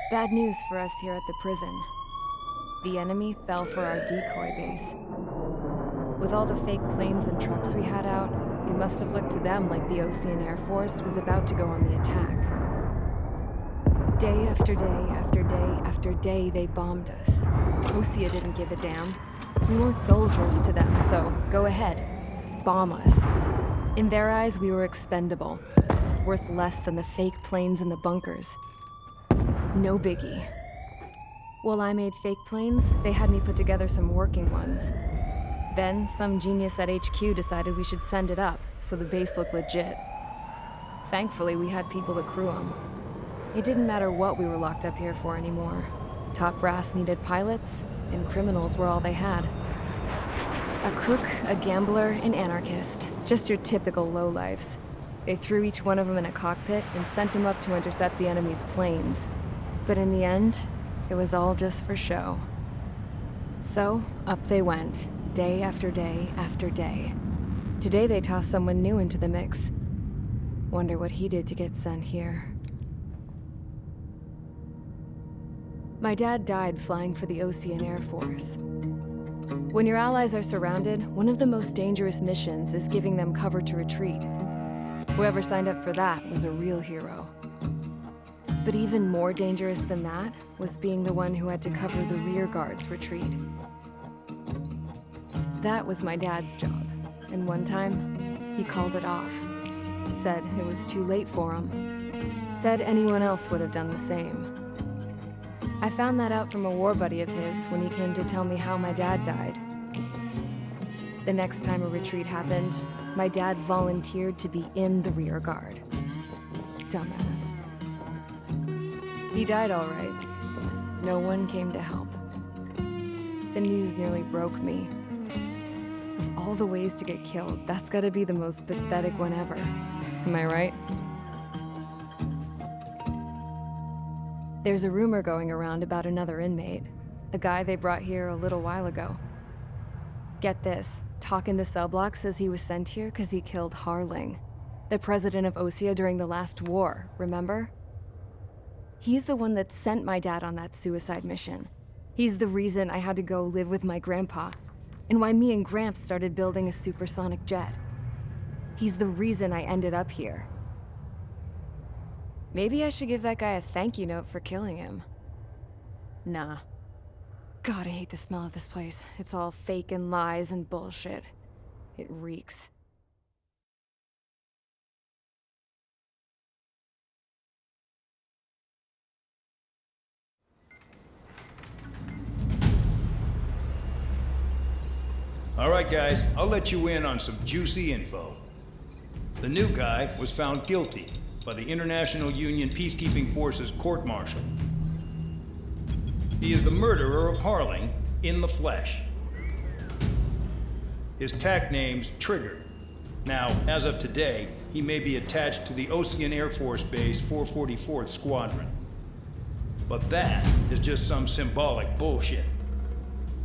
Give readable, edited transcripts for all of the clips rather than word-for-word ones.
Bad news for us here at the prison. The enemy fell for our decoy base. With all the fake planes and trucks we had out, it must have looked to them like the Osean Air Force was about to go on the attack. Day after day after day after day, they bombed us. Osea didn't give a damn. We weren't soldiers to them, so go ahead. Bomb us. In their eyes, we were expendable. Worth less than the fake planes in the bunkers. No biggie. While I made fake planes, they had me put together some working ones. Then, some genius at HQ decided we should send it up, so the base looked legit. Thankfully, we had people to crew them. It didn't matter what we were locked up here for anymore. Top brass needed pilots, and criminals were all they had. A crook, a gambler, an anarchist. Just your typical lowlifes. They threw each one of them in a cockpit and sent them up to intercept the enemy's planes. But in the end, it was all just for show. So, up they went, day after day after day. Today they tossed someone new into the mix. Wonder what he did to get sent here. My dad died flying for the Osean Air Force. When your allies are surrounded, one of the most dangerous missions is giving them cover to retreat. Whoever signed up for that was a real hero. But even more dangerous than that was being the one who had to cover the rear guard's retreat. That was my dad's job, and one time, he called it off. Said it was too late for him. Said anyone else would have done the same. I found that out from a war buddy of his when he came to tell me how my dad died. The next time a retreat happened, my dad volunteered to be in the rear guard. Dumbass. He died all right. No one came to help. The news nearly broke me. Of all the ways to get killed, that's gotta be the most pathetic one ever. Am I right? There's a rumor going around about another inmate. A guy they brought here a little while ago. Get this, talk in the cell block says he was sent here because he killed Harling, the president of Osea during the last war, remember? He's the one that sent my dad on that suicide mission. He's the reason I had to go live with my grandpa, and why me and Gramps started building a supersonic jet. He's the reason I ended up here. Maybe I should give that guy a thank you note for killing him. Nah. God, I hate the smell of this place. It's all fake and lies and bullshit. It reeks. All right, guys, I'll let you in on some juicy info. The new guy was found guilty by the International Union Peacekeeping Forces court-martial. He is the murderer of Harling in the flesh. His TAC name's Trigger. Now, as of today, he may be attached to the Osean Air Force Base 444th Squadron. But that is just some symbolic bullshit.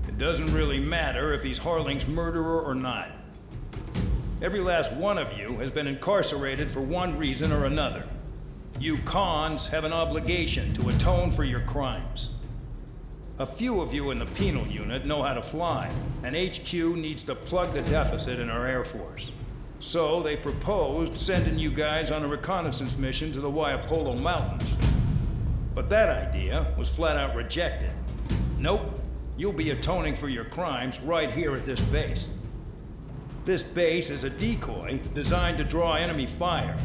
It doesn't really matter if he's Harling's murderer or not. Every last one of you has been incarcerated for one reason or another. You cons have an obligation to atone for your crimes. A few of you in the penal unit know how to fly, and HQ needs to plug the deficit in our Air Force. So they proposed sending you guys on a reconnaissance mission to the Waiapolo Mountains. But that idea was flat out rejected. Nope, you'll be atoning for your crimes right here at this base. This base is a decoy designed to draw enemy fire,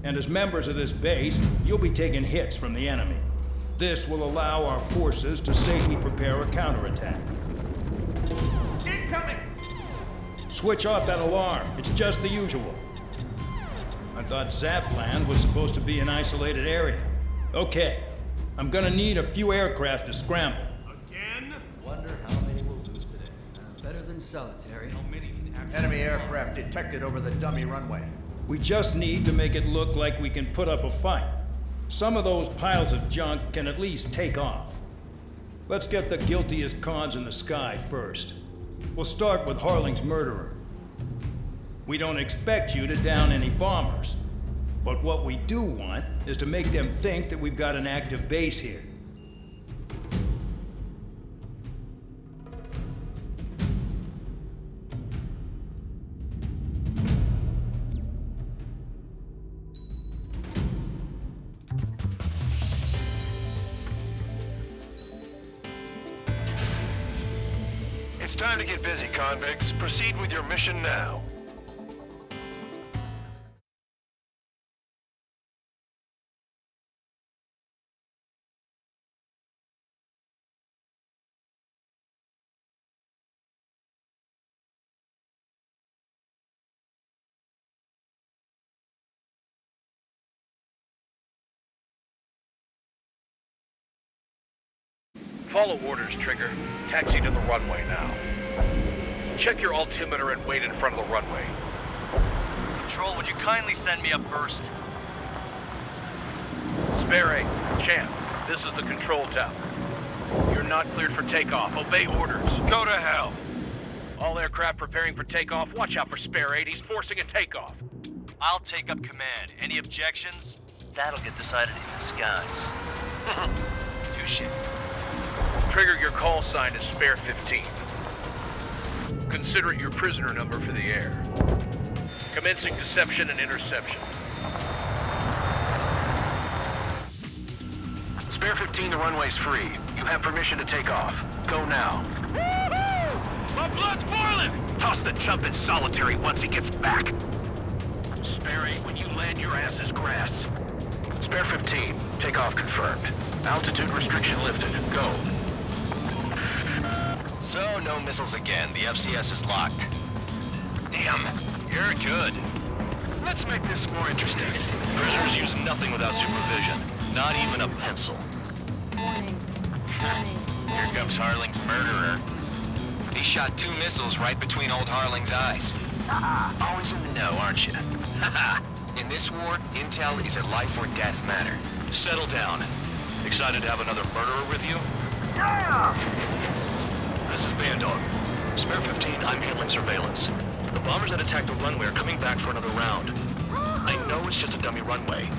and as members of this base, you'll be taking hits from the enemy. This will allow our forces to safely prepare a counterattack. Incoming! Switch off that alarm. It's just the usual. I thought Zapland was supposed to be an isolated area. Okay, I'm gonna need a few aircraft to scramble. Again? Wonder how many we'll lose today. Better than solitary. How many can actually... Enemy aircraft detected over the dummy runway. We just need to make it look like we can put up a fight. Some of those piles of junk can at least take off. Let's get the guiltiest cons in the sky first. We'll start with Harling's murderer. We don't expect you to down any bombers, but what we do want is to make them think that we've got an active base here. It's time to get busy, convicts. Proceed with your mission now. Follow orders, Trigger. Taxi to the runway now. Check your altimeter and wait in front of the runway. Control, would you kindly send me up first? Spare 8, Champ, this is the control tower. You're not cleared for takeoff. Obey orders. Go to hell. All aircraft preparing for takeoff. Watch out for Spare 8. He's forcing a takeoff. I'll take up command. Any objections? That'll get decided in the skies. Touche. Trigger, your call sign is Spare 15. Consider it your prisoner number for the air. Commencing deception and interception. Spare 15, the runway's free. You have permission to take off. Go now. Woohoo! My blood's boiling! Toss the chump in solitary once he gets back. Spare 8, when you land, your ass is grass. Spare 15, takeoff confirmed. Altitude restriction lifted. Go. So, no missiles again. The FCS is locked. Damn, you're good. Let's make this more interesting. Prisoners use nothing without supervision. Not even a pencil. Warning. Warning. Here comes Harling's murderer. He shot 2 missiles right between old Harling's eyes. Always in the know, aren't you? In this war, intel is a life or death matter. Settle down. Excited to have another murderer with you? This is Bandog. Spare 15, I'm handling surveillance. The bombers that attacked the runway are coming back for another round. I know it's just a dummy runway.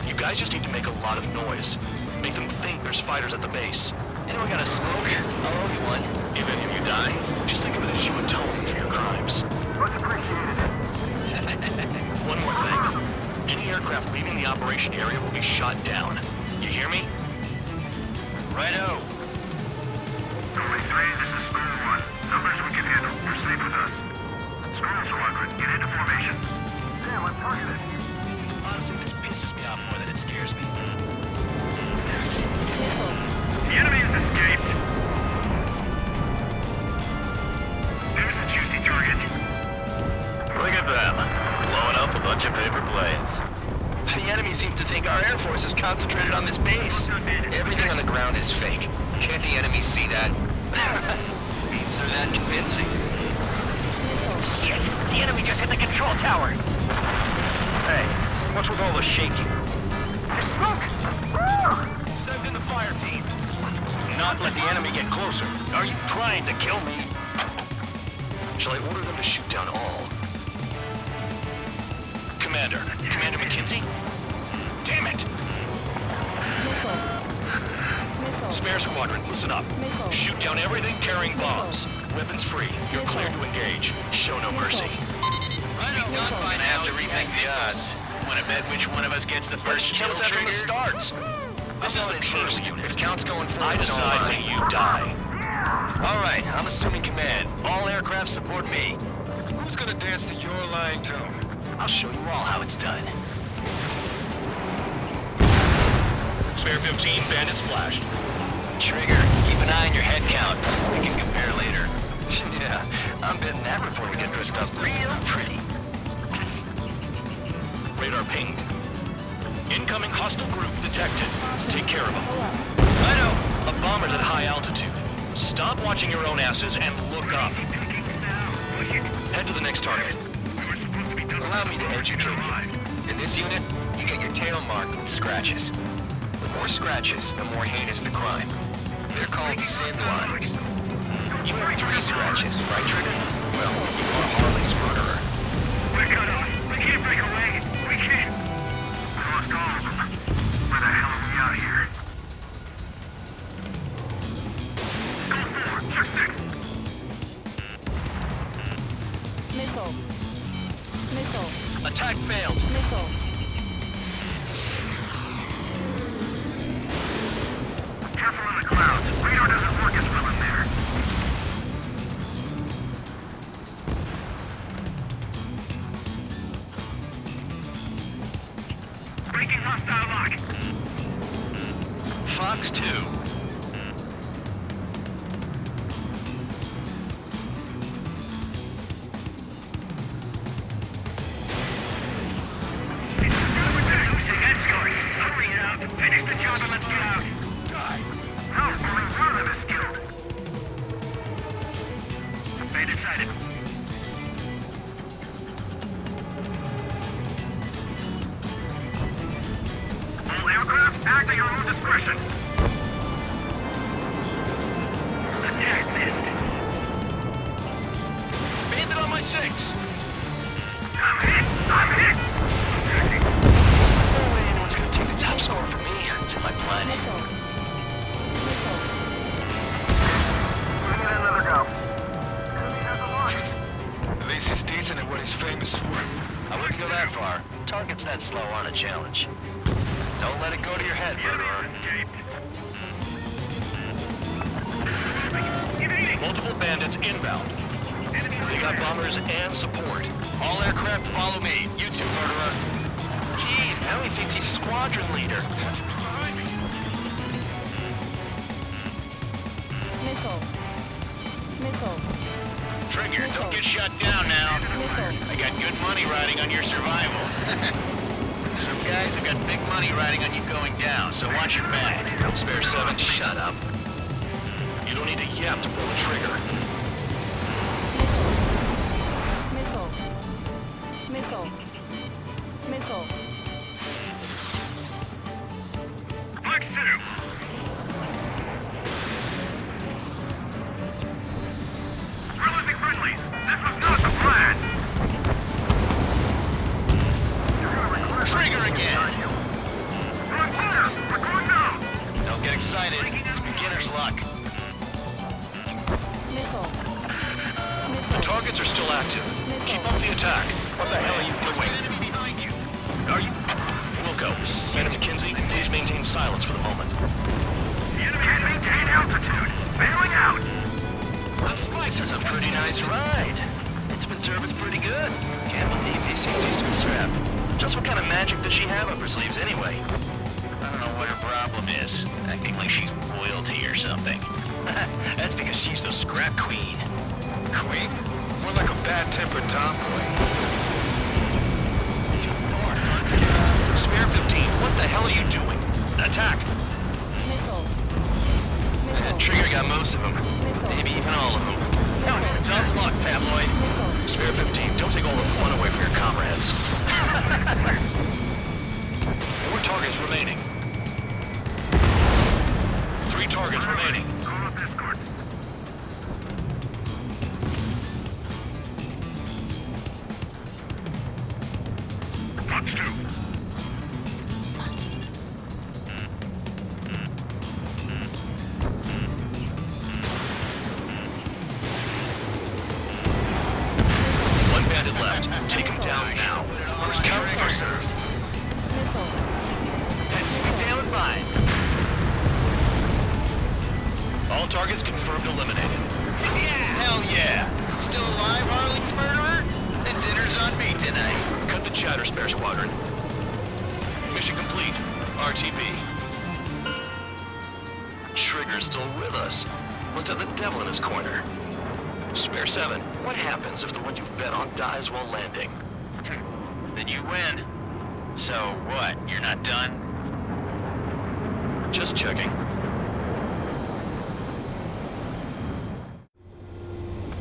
You guys just need to make a lot of noise. Make them think there's fighters at the base. Anyone got a smoke? I'll owe you one. If any of you die, just think of it as you atone for your crimes. Much appreciated. One more thing. Any aircraft leaving the operation area will be shot down. You hear me? Righto. Only 3, this is Spoon 1. Numbers we can handle. Proceed with us. Spoon Squadron, get into formation. Damn, I'm targeted. Honestly, this pisses me off more than it scares me. The enemy has escaped. There's a juicy target. Look at them. Blowing up a bunch of paper planes. The enemy seems to think our Air Force is concentrated on this base. Everything on the ground is fake. Can't the enemy see that? Means they're that convincing. Shit! The enemy just hit the control tower! Hey, what's with all the shaking? There's smoke! Send in the fire team. Not let the enemy get closer. Are you trying to kill me? Shall I order them to shoot down all? Commander McKenzie? Damn it! Spare Squadron, listen up. Shoot down everything carrying bombs. Weapons free. You're cleared to engage. Show no mercy. Right up done by now. Have to remake the odds. Want to bet which one of us gets the first kill that from the start? This is the Peter's unit. If count's going forward, I decide when you die. All right, I'm assuming command. All aircraft support me. Who's gonna dance to your lying tune? I'll show you all how it's done. Spare 15, bandit splashed. Trigger, keep an eye on your head count. We can compare later. Yeah, I'm betting that before we get dressed up real pretty. Radar pinged. Incoming hostile group detected. Take care of them. Righto. A bomber's at high altitude. Stop watching your own asses and look up. Head to the next target. Allow me to edge you, Trigger. In this unit, you get your tail marked with scratches. The more scratches, the more heinous the crime. They're called sin lines. You have 3 scratches, right, Trigger? Well, you are Harley's murderer. We're cut off. We can't break away. We can't. We lost all of them. Where the hell are we out of here? Go forward. Check 6. Missile. Missile. Attack failed. Missile. Careful in the clouds. Radar doesn't work as well in there. Bandit sighted. All aircraft, act at your own discretion. Attack missed. Bandit on my 6. I'm hit! I'm hit! No way anyone's gonna take the top score from me. It's in my plan. We need another go. Enemy has a launch. At least he's decent at what he's famous for. I wouldn't go that far. Targets that slow aren't a challenge. Don't let it go to your head, murderer. Multiple bandits inbound. They got bombers and support. All aircraft follow me. You too, murderer. Jeez, now he thinks he's squadron leader. Missile. Missile. Trigger, don't get shut down now. I got good money riding on your survival. Some guys have got big money riding on you going down, so watch your back. Spare 7, shut up. You don't need a yap to pull the trigger. Missile. Missile. Missile. Flex 2. We're losing friendlies. This was not the plan. Trigger again. We're on fire. We're going down. Don't get excited. It's beginner's luck. Missile. The targets are still active. Keep up the attack. What the hell are you doing? Enemy behind you. Are you? Wilco, Man McKenzie, please maintain silence for the moment. The enemy can maintain altitude. Bailing out. This is a pretty nice ride. It's been serviced pretty good. Can't believe these things used to be strapped. Just what kind of magic does she have up her sleeves anyway? I don't know what her problem is. Acting like she's royalty or something. That's because she's the scrap queen. Queen? More like a bad-tempered tomboy. Spare 15, what the hell are you doing? Attack! Missile. Trigger got most of them. Maybe even all of them. That was tough luck, Tabloid. Spare 15, don't take all the fun away from your comrades. 4 targets remaining. 3 targets remaining. Call up escort. Fox 2. One bandit left. Take him down now. First come, first served. Missile. That's sweet down fine. All targets confirmed eliminated. Yeah! Hell yeah! Still alive, Harling's murderer? Then dinner's on me tonight. Cut the chatter, Spare Squadron. Mission complete. RTB. Trigger's still with us. Must have the devil in his corner. Spare 7, what happens if the one you've bet on dies while landing? Then you win. So what? You're not done? Just checking.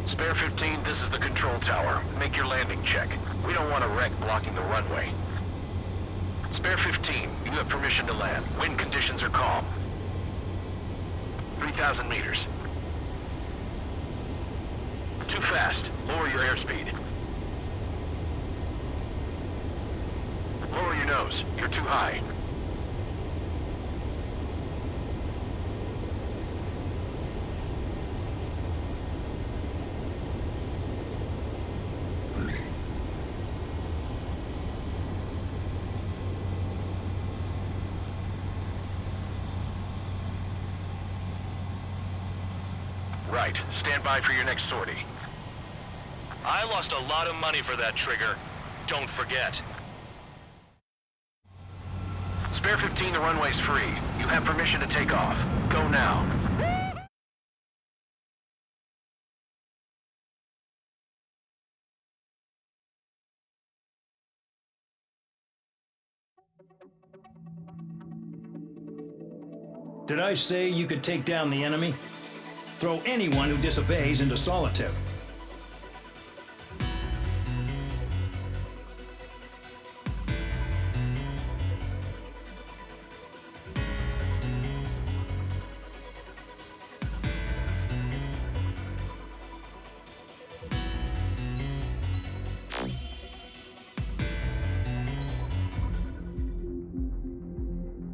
Spare 15, this is the control tower. Make your landing check. We don't want a wreck blocking the runway. Spare 15, you have permission to land. Wind conditions are calm. 3,000 meters. Too fast. Lower your airspeed. Lower your nose. You're too high. Right. Stand by for your next sortie. I lost a lot of money for that trigger. Don't forget. Spare 15, the runway's free. You have permission to take off. Go now. Did I say you could take down the enemy? Throw anyone who disobeys into solitary.